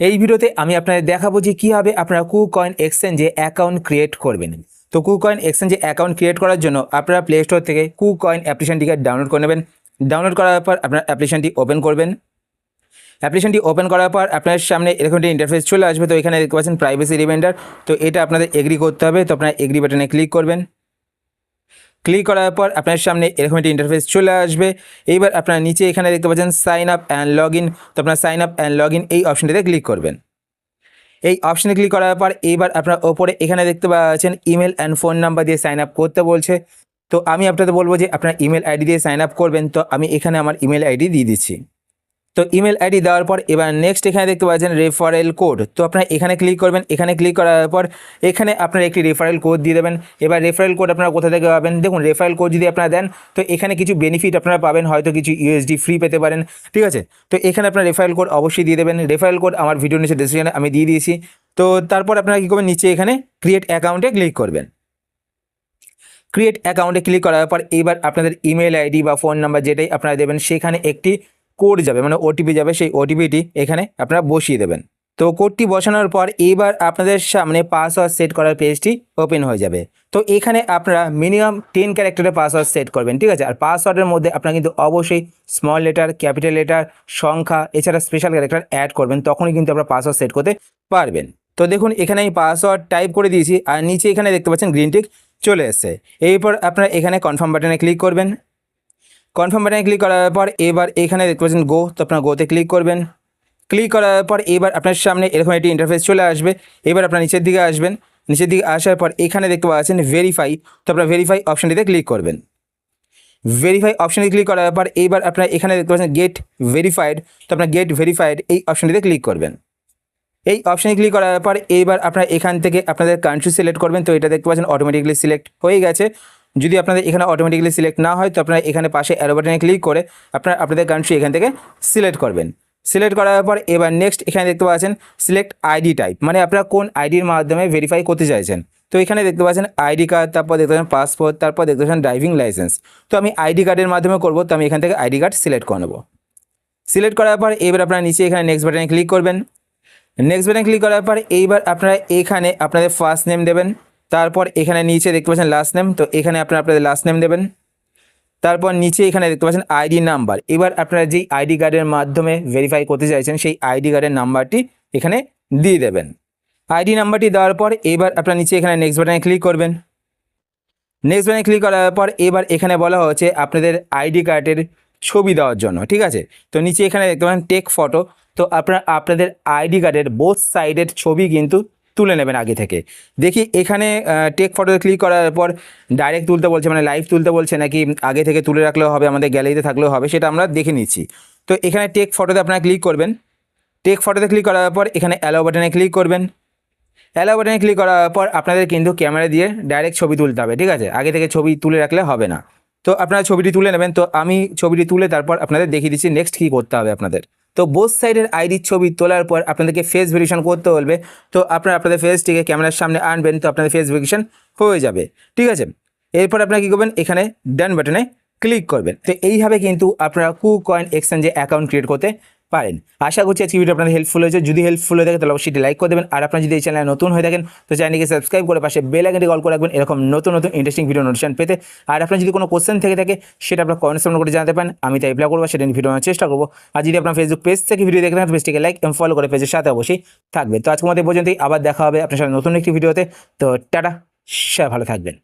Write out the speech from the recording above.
এই ভিডিওতে আমি আপনাদের দেখাবো যে কীভাবে আপনারা কুকয়েন এক্সচেঞ্জে অ্যাকাউন্ট ক্রিয়েট করবেন। তো কুকয়েন এক্সচেঞ্জে অ্যাকাউন্ট ক্রিয়েট করার জন্য আপনারা প্লে স্টোর থেকে কুকয়েন অ্যাপ্লিকেশনটিকে ডাউনলোড করে নেবেন। ডাউনলোড করার পর আপনার অ্যাপ্লিকেশনটি ওপেন করবেন। অ্যাপ্লিকেশনটি ওপেন করার পর আপনার সামনে এরকম একটা ইন্টারফেস চলে আসবে। তো এখানে দেখতে পাচ্ছেন প্রাইভেসি রিমাইন্ডার, তো এটা আপনাদের এগ্রি করতে হবে। তো আপনারা এগ্রি বাটনে ক্লিক করবেন। ক্লিক করার পর আপনার সামনে এরকম একটা ইন্টারফেস চলে আসবে। এইবার আপনারা নিচে এখানে দেখতে পাচ্ছেন sign up and log in, তো আপনারা sign up and log in এই অপশনটিতে ক্লিক করবেন। এই অপশনে ক্লিক করার পর এইবার আপনার ওপরে এখানে দেখতে পাচ্ছেন ইমেল অ্যান্ড ফোন নাম্বার দিয়ে সাইন আপ করতে বলছে। তো আমি আপনাদের বলবো যে আপনার ইমেল আইডি দিয়ে সাইন আপ করবেন। তো আমি এখানে আমার ইমেল আইডি দিয়ে দিচ্ছি। তো ইমেল আইডি দেওয়ার পর এবার নেক্সট এখানে দেখতে পাচ্ছেন রেফারেল কোড, তো আপনারা এখানে ক্লিক করবেন। এখানে ক্লিক করার পর এখানে আপনারা একটি রেফারেল কোড দিয়ে দেবেন। এবার রেফারেল কোড আপনারা কোথা থেকে পাবেন? দেখুন, রেফারেল কোড যদি আপনারা দেন তো এখানে কিছু বেনিফিট আপনারা পাবেন, হয়তো কিছু ইউএসডি ফ্রি পেতে পারেন, ঠিক আছে। তো এখানে আপনার রেফারেল কোড অবশ্যই দিয়ে দেবেন। রেফারেল কোড আমার ভিডিওর নিচে ডেসক্রিপশনে আমি দিয়ে দিয়েছি। তো তারপর আপনারা কী করবেন, নিচে এখানে ক্রিয়েট অ্যাকাউন্টে ক্লিক করবেন। ক্রিয়েট অ্যাকাউন্টে ক্লিক করার পর এবার আপনাদের ইমেল আইডি বা ফোন নাম্বার যেটাই আপনারা দেবেন সেখানে একটি কোড যাবে, মানে ওটিপি যাবে। সেই ওটিপিটি এখানে আপনারা বসিয়ে দেবেন। তো কোডটি বসানোর পর এবার আপনাদের সামনে পাসওয়ার্ড সেট করার পেজটি ওপেন হয়ে যাবে। তো এখানে আপনারা মিনিমাম 10 ক্যারেক্টারের পাসওয়ার্ড সেট করবেন, ঠিক আছে। আর পাসওয়ার্ডের মধ্যে আপনারা কিন্তু অবশ্যই স্মল লেটার, ক্যাপিটাল লেটার, সংখ্যা এছাড়া স্পেশাল ক্যারেক্টার অ্যাড করবেন, তখনই কিন্তু আপনারা পাসওয়ার্ড সেট করতে পারবেন। তো দেখুন, এখানে আমি পাসওয়ার্ড টাইপ করে দিয়েছি আর নিচে এখানে দেখতে পাচ্ছেন গ্রিন টিক চলে এসছে। এরপর আপনারা এখানে কনফার্ম বাটনে ক্লিক করবেন। কনফার্ম বাটনে ক্লিক করার পর এবার এখানে দেখতে পাচ্ছেন গো, তো আপনারা গোতে ক্লিক করবেন। ক্লিক করার পর এবার আপনার সামনে এরকম একটি ইন্টারফেস চলে আসবে। এবার আপনার নিচের দিকে আসবেন। নিচের দিকে আসার পর এখানে দেখতে পাচ্ছেন ভেরিফাই, তো আপনারা ভেরিফাই অপশনটিতে ক্লিক করবেন। ভেরিফাই অপশনে ক্লিক করার পর এইবার আপনারা এখানে দেখতে পাচ্ছেন গেট ভেরিফাইড, তো আপনারা গেট ভেরিফাইড এই অপশনটিতে ক্লিক করবেন। এই অপশনে ক্লিক করার পর এইবার আপনারা এখান থেকে আপনাদের কান্ট্রি সিলেক্ট করবেন। তো এটা দেখতে পাচ্ছেন অটোমেটিকলি সিলেক্ট হয়ে গেছে। যদি আপনাদের এখানে অটোমেটিকলি সিলেক্ট না হয় তো আপনারা এখানে পাশে অ্যারো বাটনে ক্লিক করে আপনারা আপনাদের কান্ট্রি এখান থেকে সিলেক্ট করবেন। সিলেক্ট করার পর এবার নেক্সট এখানে দেখতে পাচ্ছেন সিলেক্ট আইডি টাইপ, মানে আপনারা কোন আইডির মাধ্যমে ভেরিফাই করতে চাইছেন। তো এখানে দেখতে পাচ্ছেন আইডি কার্ড, তারপর দেখতে পাচ্ছেন পাসপোর্ট, তারপর দেখতে পাচ্ছেন ড্রাইভিং লাইসেন্স। তো আমি আইডি কার্ডের মাধ্যমে করবো, তো আমি এখান থেকে আইডি কার্ড সিলেক্ট করে নেবো। সিলেক্ট করার পর এবার আপনারা নিচে এখানে নেক্সট বাটনে ক্লিক করবেন। নেক্সট বাটনে ক্লিক করার পর এইবার আপনারা এখানে আপনাদের ফার্স্ট নেম দেবেন। তারপর এখানে নিচে দেখতে পাচ্ছেন লাস্ট নেম, তো এখানে আপনারা আপনাদের লাস্ট নেম দেবেন। তারপর নিচে এখানে দেখতে পাচ্ছেন আইডি নাম্বার, এবার আপনারা যেই আইডি কার্ডের মাধ্যমে ভেরিফাই করতে চাইছেন সেই আইডি কার্ডের নাম্বারটি এখানে দিয়ে দেবেন। আইডি নাম্বারটি দেওয়ার পর এবার আপনারা নিচে এখানে নেক্সট বাটনে ক্লিক করবেন। নেক্সট বাটনে ক্লিক করার পর এবার এখানে বলা হচ্ছে আপনাদের আইডি কার্ডের ছবি দেওয়ার জন্য, ঠিক আছে। তো নিচে এখানে দেখতে পাচ্ছেন টেক ফটো, তো আপনারা আপনাদের আইডি কার্ডের বোথ সাইডের ছবি কিন্তু তুলে নেবেন আগে থেকে। দেখি এখানে টেক ফটোতে ক্লিক করার পর ডাইরেক্ট তুলতে বলছে, মানে লাইভ তুলতে বলছে, নাকি আগে থেকে তুলে রাখলেও হবে, আমাদের গ্যালারিতে থাকলেও হবে, সেটা আমরা দেখে নিচ্ছি। তো এখানে টেক ফটোতে আপনারা ক্লিক করবেন। টেক ফটোতে ক্লিক করার পর এখানে অ্যালাউ বাটনে ক্লিক করবেন। অ্যালাউ বাটনে ক্লিক করার পর আপনাদের কিন্তু ক্যামেরা দিয়ে ডাইরেক্ট ছবি তুলতে হবে, ঠিক আছে। আগে থেকে ছবি তুলে রাখলে হবে না। তো আপনারা ছবিটি তুলে নেবেন। তো আমি ছবিটি তুলে তারপর আপনাদের দেখিয়ে দিচ্ছি নেক্সট কী করতে হবে আপনাদের। তো বোথ সাইডের আইডির ছবি তোলার পর আপনাদেরকে ফেস ভেরিফিকেশন করতে বলবে। তো আপনারা আপনাদের ফেসটিকে ক্যামেরার সামনে আনবেন, তো আপনাদের ফেস ভেরিফিকেশন হয়ে যাবে, ঠিক আছে। এরপর আপনারা কী করবেন, এখানে ডান বাটনে ক্লিক করবেন। তো এইভাবে কিন্তু আপনারা কুকয়েন এক্সচেঞ্জে অ্যাকাউন্ট ক্রিয়েট করতে পারেন। আশা করছি আজকে ভিডিও আপনাদের হেল্পফুল হয়েছে। যদি হেল্পফুল হয়ে থাকে তাহলে অবশ্যই লাইক করে দেবেন। আর আপনারা যদি এই চ্যানেলে নতুন হয়ে থাকেন তো চ্যানেলকে সাবস্ক্রাইব করে পাশে বেল আইকনটি কল করে রাখবেন এরকম নতুন নতুন ইন্টারেস্টিং ভিডিও নোটিফিকেশন পেতে। আর আপনার যদি কোনো কোশ্চেন থেকে থাকে সেটা আপনারা কমেন্ট সেকশনে করে জানাতে পারেন, আমি তাই রিপ্লাই করবো, সেটা ভিডিও আনার চেষ্টা করবো। আর যদি আপনার ফেসবুক পেজ থেকে ভিডিও দেখেন তো পেজটিকে লাইক এবং ফলো করে পেজের সাথে অবশ্যই থাকবে। তো আজকে আমাদের পর্যন্তই, আবার দেখা হবে আপনার সাথে নতুন একটি ভিডিওতে। তো টাটা, সবাই ভালো থাকবেন।